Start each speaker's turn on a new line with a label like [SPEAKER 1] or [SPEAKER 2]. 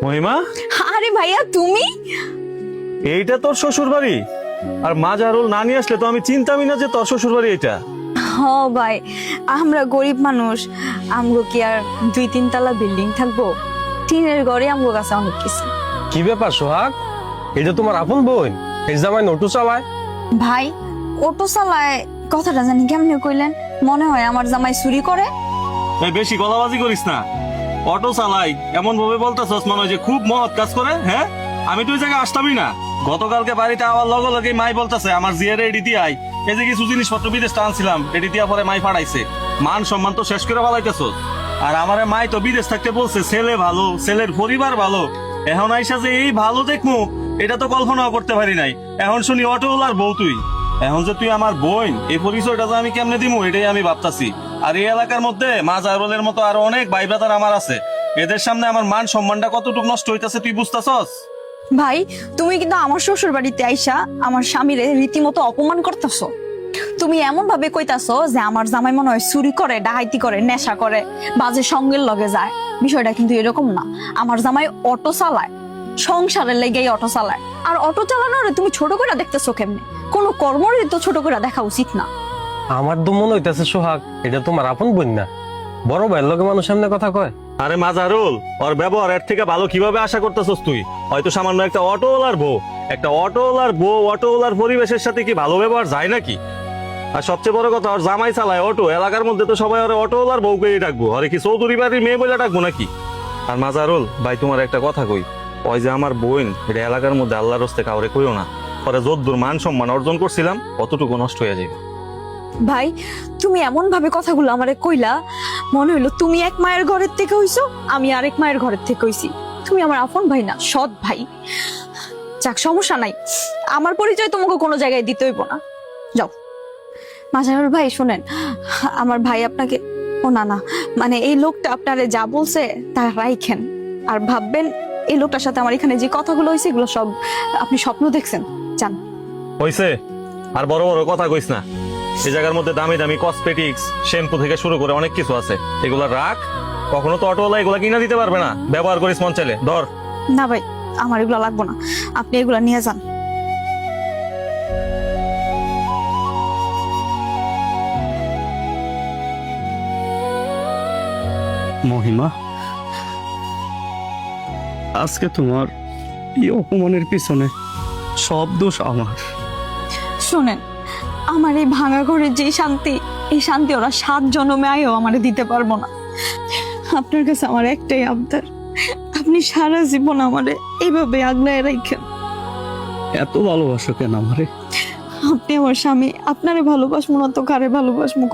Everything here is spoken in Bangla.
[SPEAKER 1] মহিমা,
[SPEAKER 2] আরে ভাইয়া তুমি?
[SPEAKER 1] এইটা তোর শ্বশুর বাড়ি? আর মাজারুল না নিয়ে আসলে তো আমি চিন্তামই না যে তোর শ্বশুর বাড়ি এটা।
[SPEAKER 2] হ ভাই, আমরা গরিব মানুষ, আমগো কি আর 2-3 তলা বিল্ডিং থাকবো? টিনের ঘরে আমগো কাছে অনেক কিছু।
[SPEAKER 3] কি ব্যাপার সোহাগ, এটা তোমার আপন বোন? এই জামাই নটু চালায়?
[SPEAKER 2] ভাই, অটো চালায় কথাটা জানি কেমনে কইলেন? মনে হয় আমার জামাই চুরি করে।
[SPEAKER 1] এই বেশি গলাবাজি করিস না। অটো চালাই এমন ভাবে বলতেছস মনে হয় যে খুব মহৎ কাজ করে। হ্যাঁ, আমি তো ওই জায়গায় আসতামই না। গতকালকে বাড়িতে আবার লগে লগে মাই বলতেছে আমার জিয়ারে এডি দিয়ে আই। এই যে কিছু জিনিসপত্র বিদেশ আনছিলাম, এডি দিয়া পরে মাই ফাড়াইছে। মান সম্মান তো শেষ করে ফেলাইতেছস। আর আমারে মাই তো বিদেশ থাকতে বলছে ছেলে ভালো, ছেলের পরিবার ভালো। এখন আইসা যে এই ভালো দেখমু, এটা তো কল্পনাও করতে পারি নাই। এখন শুনি অটোওয়ালার বউ তুই। এখন যে তুই আমার বোন, এই পরিচয়টা যে আমি কেমনে দিমু এটাই আমি ভাবতাছি। আর এই এলাকার মধ্যে মাজারুলের মতো আরো অনেক ভাই ব্রাদার আমার আছে। এদের সামনে আমার মান সম্মানটা কতটুকু নষ্ট হইতাছে তুই বুঝতাছস?
[SPEAKER 2] ভাই, তুমি কিন্তু আমার শ্বশুর বাড়িতে আইসা আমার স্বামীরে রীতিমতো অপমান করতেছো। তুমি এমন ভাবে কইতাছো যে আমার জামাই মনে হয় চুরি করে, ডাকাইতি করে, নেশা করে, বাজে সঙ্গের লগে যায়। বিষয়টা কিন্তু এরকম না। আমার জামাই অটো চালায়, সংসারের লেগেই অটো চালায়। আর অটো চালানোর তুমি ছোট করে দেখতেছো কেমনে? কোনো কর্মরই তো ছোট করে দেখা উচিত না।
[SPEAKER 3] আমার তো মনে হইতেছে সোহাগ, এটা তোমার আপন বোন না, বড় ভাইয়ের লগে মানুষ সামনে কথা কয়।
[SPEAKER 1] আরে মাজারুল, ওর ব্যবহার এর থেকে ভালো কিভাবে আশা করতেছস তুই? হয়তো সামান্য একটা অটোওয়ালার বউ, একটা অটোওয়ালার বউ অটোওয়ালার পরিবেশের সাথে কি ভালো ব্যবহার যায় নাকি? আর সবচেয়ে বড় কথা, ওর জামাই চালায় অটো। এলাকার মধ্যে তো সবাই ওরে অটোওয়ালার বউকেই ডাকবো, আরে কি চৌধুরী বাড়ির মেয়ে বলে ডাকবো নাকি? আর মাজারুল ভাই, তোমার একটা কথা কই, ওই যে আমার বোন, এটা এলাকার মধ্যে আল্লাহর রাস্তে কাউরে কইও না। পরে যদ্দূর মান সম্মান অর্জন করছিলাম অতটুকু নষ্ট হয়ে যাবে।
[SPEAKER 2] ভাই, তুমি এমন ভাবে কথাগুলো আমারে কইলা, মনে হইলো তুমি এক মায়ের ঘরের থেকে হইছো, আমি আরেক মায়ের ঘরের থেকে হইছি। তুমি আমার আপন ভাই না, সৎ ভাই। যাক, সমস্যা নাই, আমার পরিচয় তোমাকে কোনো জায়গায় দিতে হইব না। যাও। মাজারুল ভাই শোনেন, আমার ভাই আপনাকে, ও না না, মানে এই লোকটা আপনারে যা বলছে তা রাইখেন। আর ভাববেন এই লোকটার সাথে আমার এখানে যে কথাগুলো হয়েছে এগুলো সব আপনি স্বপ্ন দেখছেন। জান
[SPEAKER 1] হইছে, আর বড় বড় কথা কইস না। এই জায়গার মধ্যে দামি দামি কসমেটিক্স, শ্যাম্পু থেকে শুরু করে অনেক কিছু আছে, এগুলা রাখ। কখনো তো অটোওয়ালা এগুলা কিনা দিতে পারবে না, ব্যবহার করিস মন চাইলে ধর।
[SPEAKER 2] না ভাই, আমার এগুলো লাগবে না, আপনি এগুলো নিয়ে যান।
[SPEAKER 4] মহিমা, আজকে তোমার এই অপমানের পিছনে সব দোষ আমার।
[SPEAKER 2] শোনেন, আমার এই ভাঙা ঘরের যে শান্তি, এই শান্তি ওরা 7 জন্মে আয়ও আমারে দিতে পারবো না। আপনার কাছে আমার একটাই আবদার, আপনি সারা জীবন আমারে এইভাবে আগলায় রাখেন।
[SPEAKER 4] এত ভালোবাসো কেন আমারে?
[SPEAKER 2] আপনি আমার স্বামী, আপনারে ভালোবাসমো না তো কারে ভালোবাসমো?